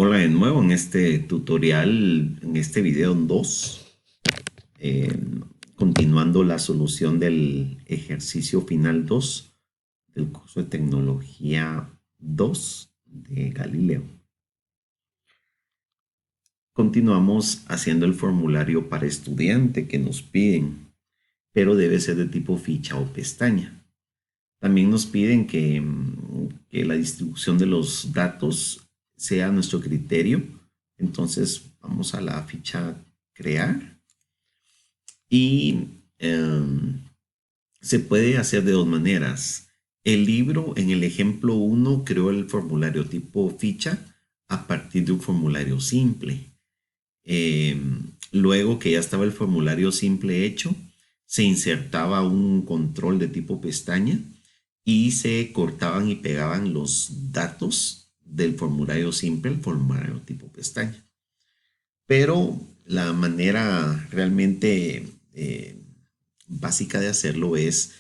Hola de nuevo en este tutorial, en este video 2, eh, continuando la solución del ejercicio final 2 del curso de tecnología 2 de Galileo. Continuamos haciendo el formulario para estudiante que nos piden, pero debe ser de tipo ficha o pestaña. También nos piden que la distribución de los datos sea a nuestro criterio. Entonces vamos a la ficha crear y se puede hacer de dos maneras. El libro en el ejemplo 1 creó el formulario tipo ficha a partir de un formulario simple. Luego que ya estaba el formulario simple hecho, se insertaba un control de tipo pestaña y se cortaban y pegaban los datos del formulario simple al formulario tipo pestaña. Pero la manera realmente básica de hacerlo es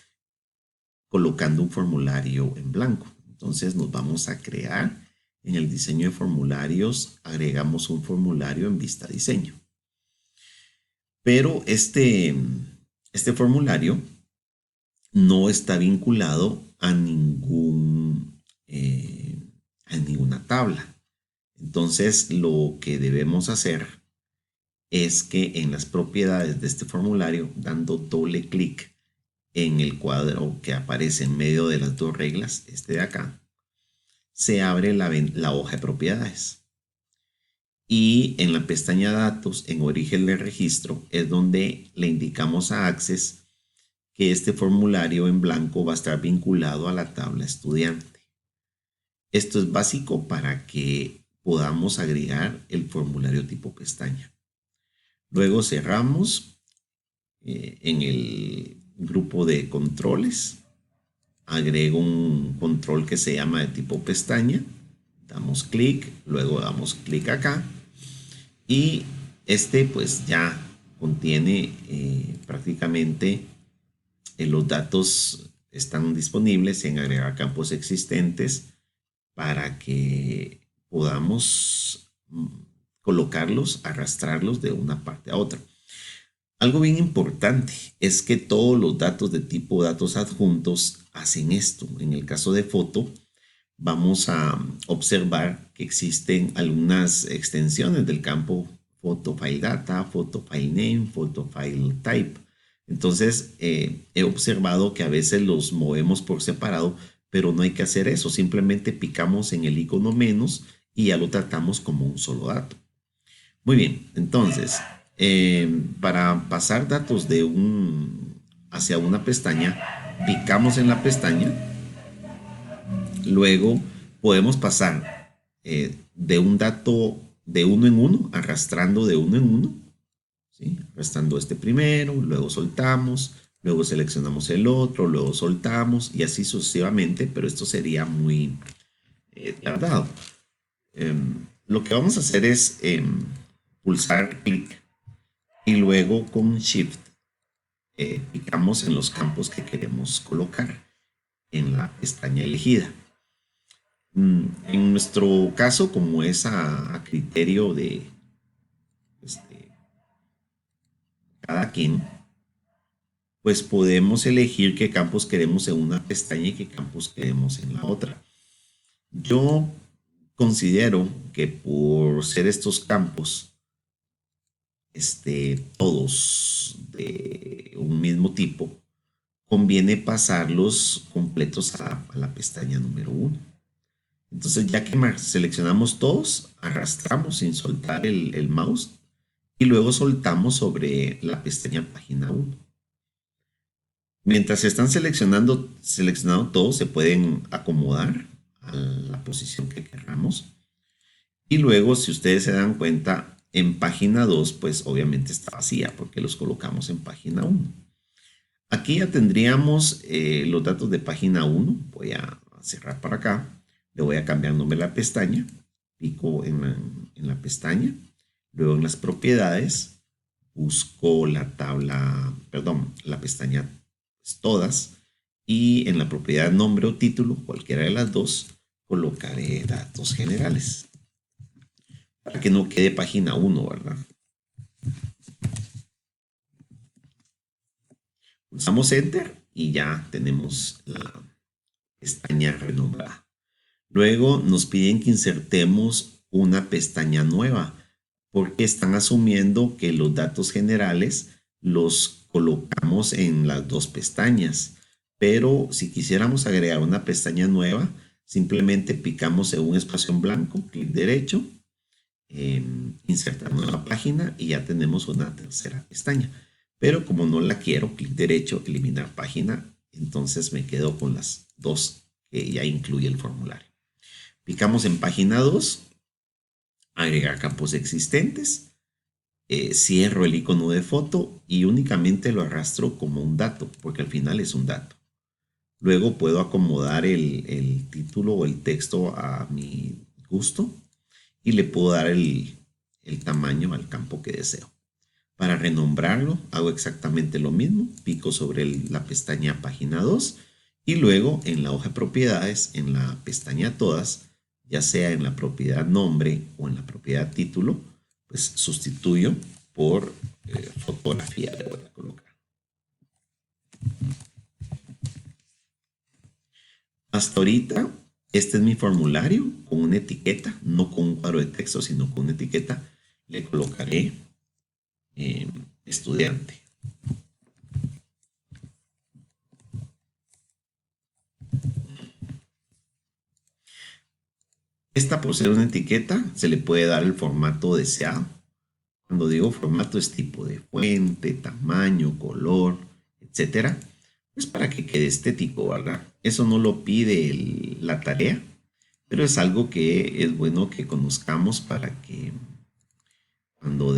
colocando un formulario en blanco. Entonces nos vamos a crear en el diseño de formularios, agregamos un formulario en vista diseño. Pero este formulario no está vinculado a ninguna tabla. Entonces lo que debemos hacer es que en las propiedades de este formulario, dando doble clic en el cuadro que aparece en medio de las dos reglas, este de acá, se abre la hoja de propiedades. Y en la pestaña datos, en origen de registro, es donde le indicamos a Access que este formulario en blanco va a estar vinculado a la tabla estudiante. Esto es básico para que podamos agregar el formulario tipo pestaña. Luego cerramos en el grupo de controles. Agrego un control que se llama de tipo pestaña. Damos clic, luego damos clic acá. Y este pues ya contiene prácticamente los datos están disponibles en agregar campos existentes para que podamos colocarlos, arrastrarlos de una parte a otra. Algo bien importante es que todos los datos de tipo datos adjuntos hacen esto. En el caso de foto, vamos a observar que existen algunas extensiones del campo photo file data, photo file name, photo file type. Entonces, he observado que a veces los movemos por separado, pero no hay que hacer eso. Simplemente picamos en el icono menos y ya lo tratamos como un solo dato. Muy bien, entonces, para pasar datos hacia una pestaña, picamos en la pestaña, luego podemos pasar de un dato de uno en uno, arrastrando de uno en uno, ¿sí? Arrastrando este primero, luego soltamos, luego seleccionamos el otro, luego soltamos y así sucesivamente, pero esto sería muy tardado. Lo que vamos a hacer es pulsar clic y luego con Shift picamos en los campos que queremos colocar en la pestaña elegida. En nuestro caso, como es a criterio de cada quien, pues podemos elegir qué campos queremos en una pestaña y qué campos queremos en la otra. Yo considero que por ser estos campos todos de un mismo tipo, conviene pasarlos completos a la pestaña número 1. Entonces, ya que seleccionamos todos, arrastramos sin soltar el mouse y luego soltamos sobre la pestaña página 1. Mientras se están seleccionando todos, se pueden acomodar a la posición que queramos. Y luego, si ustedes se dan cuenta, en página 2, pues obviamente está vacía porque los colocamos en página 1. Aquí ya tendríamos los datos de página 1. Voy a cerrar para acá. Le voy a cambiar el nombre de la pestaña. Pico en la pestaña. Luego en las propiedades busco la tabla, perdón, la pestaña pues, todas. Y en la propiedad nombre o título, cualquiera de las dos, colocaré datos generales. para que no quede página 1, ¿verdad? Pulsamos Enter y ya tenemos la pestaña renombrada. Luego nos piden que insertemos una pestaña nueva porque están asumiendo que los datos generales los colocamos en las dos pestañas. Pero si quisiéramos agregar una pestaña nueva, simplemente picamos en un espacio en blanco, clic derecho, insertar nueva página y ya tenemos una tercera pestaña. Pero como no la quiero, clic derecho, eliminar página, entonces me quedo con las dos que ya incluye el formulario. Picamos en página 2, agregar campos existentes, cierro el icono de foto y únicamente lo arrastro como un dato, porque al final es un dato. Luego puedo acomodar el título o el texto a mi gusto y le puedo dar el tamaño al campo que deseo. Para renombrarlo hago exactamente lo mismo, pico sobre la pestaña página 2 y luego en la hoja de propiedades, en la pestaña todas, ya sea en la propiedad nombre o en la propiedad título, pues sustituyo por fotografía, le voy a colocar. Hasta ahorita, este es mi formulario con una etiqueta, no con un cuadro de texto, sino con una etiqueta. Le colocaré estudiante. Esta, por ser una etiqueta, se le puede dar el formato deseado. Cuando digo formato es tipo de fuente, tamaño, color, etcétera. Pues para que quede estético, ¿verdad? Eso no lo pide la tarea, pero es algo que es bueno que conozcamos para que cuando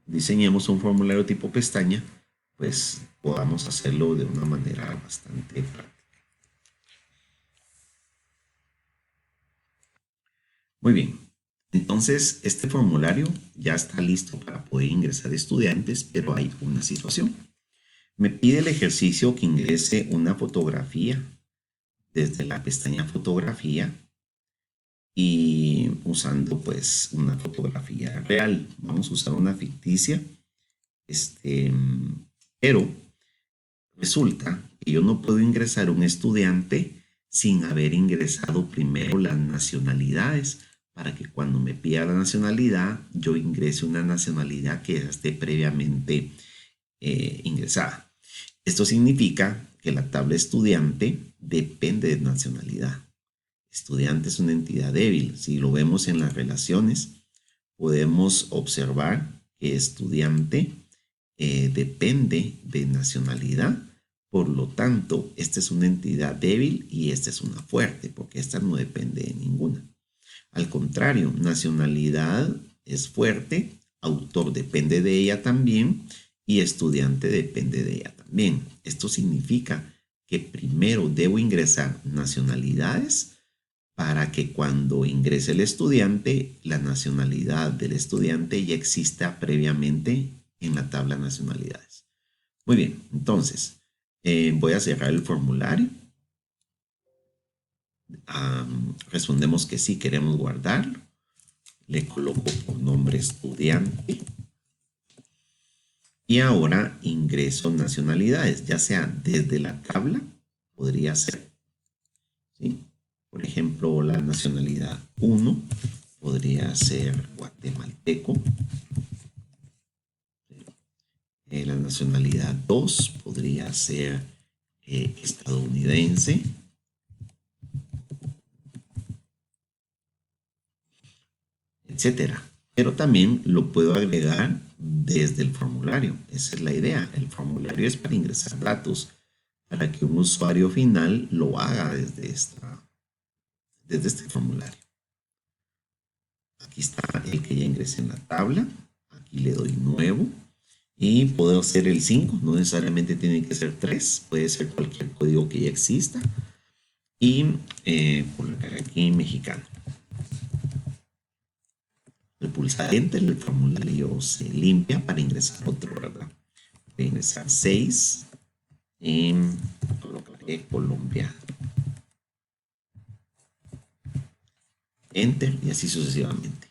diseñemos un formulario tipo pestaña, pues podamos hacerlo de una manera bastante práctica. Muy bien, entonces este formulario ya está listo para poder ingresar estudiantes, pero hay una situación. Me pide el ejercicio que ingrese una fotografía desde la pestaña fotografía y usando pues una fotografía real. Vamos a usar una ficticia, pero resulta que yo no puedo ingresar un estudiante sin haber ingresado primero las nacionalidades, para que cuando me pida la nacionalidad, yo ingrese una nacionalidad que ya esté previamente ingresada. Esto significa que la tabla estudiante depende de nacionalidad. Estudiante es una entidad débil. Si lo vemos en las relaciones, podemos observar que estudiante depende de nacionalidad. Por lo tanto, esta es una entidad débil y esta es una fuerte, porque esta no depende de ninguna. Al contrario, nacionalidad es fuerte, autor depende de ella también y estudiante depende de ella también. Esto significa que primero debo ingresar nacionalidades para que cuando ingrese el estudiante, la nacionalidad del estudiante ya exista previamente en la tabla de nacionalidades. Muy bien, entonces voy a cerrar el formulario. Respondemos que sí queremos guardarlo. Le coloco por nombre estudiante. Y ahora ingreso nacionalidades, ya sea desde la tabla, podría ser, ¿sí? Por ejemplo, la nacionalidad 1 podría ser guatemalteco. La nacionalidad 2 podría ser estadounidense. Etcétera. Pero también lo puedo agregar desde el formulario. Esa es la idea. El formulario es para ingresar datos, para que un usuario final lo haga desde este formulario. Aquí está el que ya ingresé en la tabla. Aquí le doy nuevo. Y puedo hacer el 5. No necesariamente tiene que ser 3. Puede ser cualquier código que ya exista. Y colocar aquí mexicano. Al pulsar Enter, el formulario se limpia para ingresar otro, ¿verdad? Voy a ingresar 6 y colocaré Colombia. Enter y así sucesivamente.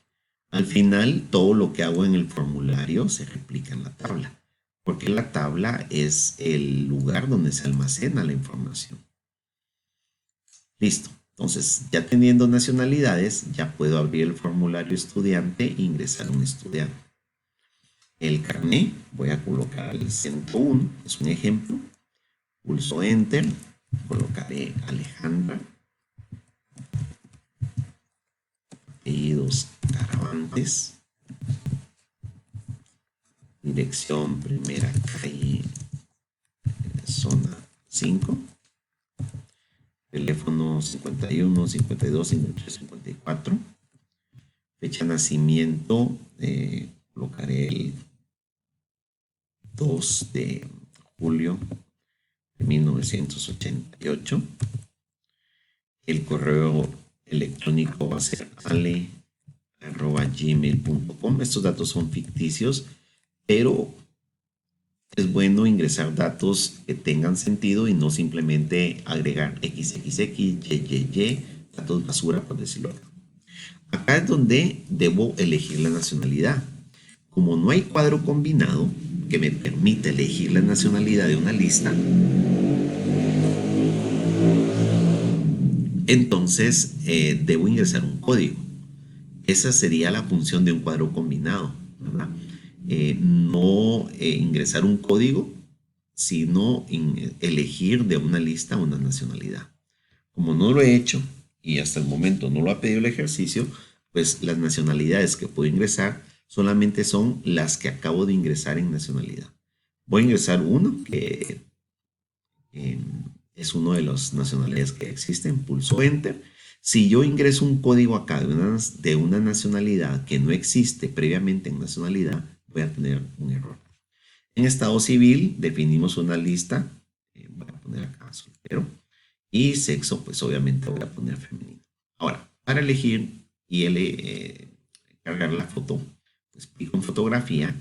Al final, todo lo que hago en el formulario se replica en la tabla, porque la tabla es el lugar donde se almacena la información. Listo. Entonces, ya teniendo nacionalidades, ya puedo abrir el formulario estudiante e ingresar un estudiante. El carnet, voy a colocar el 101, es un ejemplo. Pulso Enter, colocaré Alejandra, apellidos Caravantes, dirección Primera Calle, zona 5, teléfono 51 52 53 54, fecha de nacimiento, colocaré el 2 de julio de 1988. El correo electrónico va a ser ale@gmail.com. Estos datos son ficticios, pero es bueno ingresar datos que tengan sentido y no simplemente agregar XXX, YYY, datos basura, por decirlo así. Acá es donde debo elegir la nacionalidad. Como no hay cuadro combinado que me permite elegir la nacionalidad de una lista, entonces debo ingresar un código. Esa sería la función de un cuadro combinado, ¿verdad? No ingresar un código, sino elegir de una lista una nacionalidad. Como no lo he hecho y hasta el momento no lo ha pedido el ejercicio, pues las nacionalidades que puedo ingresar solamente son las que acabo de ingresar en nacionalidad. Voy a ingresar uno que es uno de las nacionalidades que existen, pulso Enter. Si yo ingreso un código acá de una nacionalidad que no existe previamente en nacionalidad, voy a tener un error. En estado civil definimos una lista, voy a poner acá soltero, y sexo, pues obviamente voy a poner femenino. Ahora, para elegir y cargar la foto, pues pico en fotografía,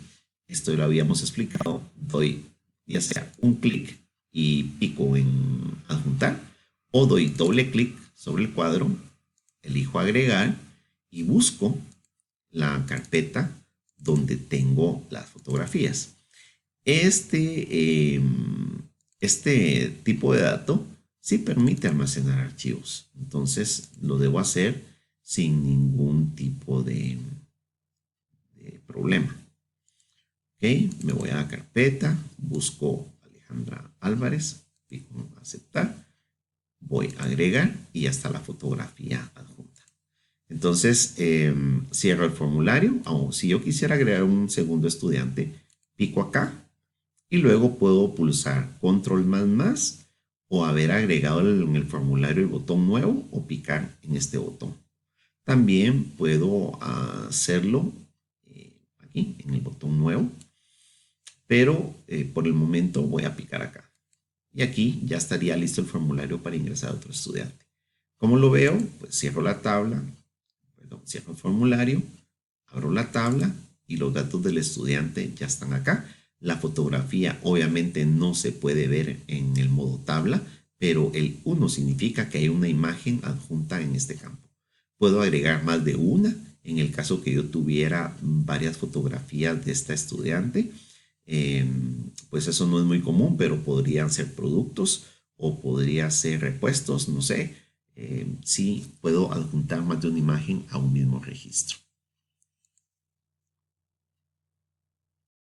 esto lo habíamos explicado, doy ya sea un clic y pico en adjuntar, o doy doble clic sobre el cuadro, elijo agregar y busco la carpeta donde tengo las fotografías. Este tipo de dato sí permite almacenar archivos, entonces lo debo hacer sin ningún tipo de problema. Ok, me voy a la carpeta, busco Alejandra Álvarez, pico en aceptar, voy a agregar y ya está la fotografía adjunta. Entonces cierro el formulario, o si yo quisiera agregar un segundo estudiante, pico acá y luego puedo pulsar control más o haber agregado en el formulario el botón nuevo o picar en este botón. También puedo hacerlo aquí en el botón nuevo, pero por el momento voy a picar acá. Y aquí ya estaría listo el formulario para ingresar a otro estudiante. ¿Cómo lo veo? Pues cierro la tabla, cierro el formulario, abro la tabla y los datos del estudiante ya están acá. La fotografía obviamente no se puede ver en el modo tabla, pero el 1 significa que hay una imagen adjunta en este campo. Puedo agregar más de una en el caso que yo tuviera varias fotografías de esta estudiante. Pues eso no es muy común, pero podrían ser productos o podría ser repuestos, no sé. Sí puedo adjuntar más de una imagen a un mismo registro.